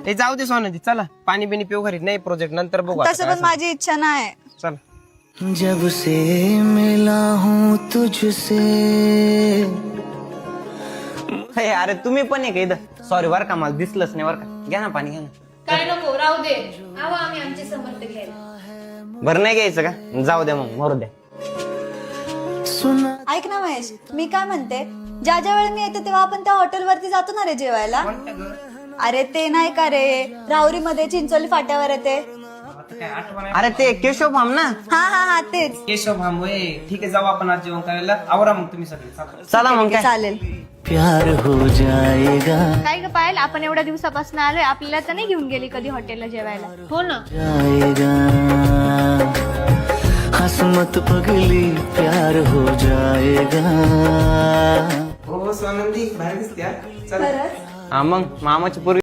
हे जाऊ दे सोनाली, चला पाणी बिनी पिऊ घरी, नाही प्रोजेक्ट नंतर बघू आता तसं काय पण माझी इच्छा नाही. चला. जब से मिला हूँ तुझसे. हे अरे तुम्ही पण आहे का इथं? सॉरी बरं का, मला दिसलंच नाही बरं का. घ्या ना पाणी, घ्या ना. काय नको, राहू दे. आहो आम्ही आमचे समर्थ घ्यायला. बरं नाही घ्यायचं का? जाऊ द्या मग, मरू द्या. सुना ऐक ना महेश, मी काय म्हणते, ज्या ज्या वेळी मी येते तेव्हा आपण त्या हॉटेलवरती जातो ना रे जेवायला. अरे ते नाही का रे, राहुरी मध्ये चिंचोली फाट्यावर येते. अरे ते केशव भाम ना. हा हा हा तेच. केशव भाम होय. ठीक आहे, जाऊ आपण आज जेवण करायला. आवरा मग तुम्ही सगळे, चला मग काय. चालेल. प्यार हो जाएगा काय ग पायल, आपण एवढ्या दिवसापासून आलोय, आपल्याला तर नाही घेऊन गेली कधी हॉटेलला जेवायला. हो ना. जाएगा. हंस मत पगली, प्यार हो जाएगा. हो स्वानंदी, बाहेर दिसते. खरंच? हा मग मामाची पूर्वी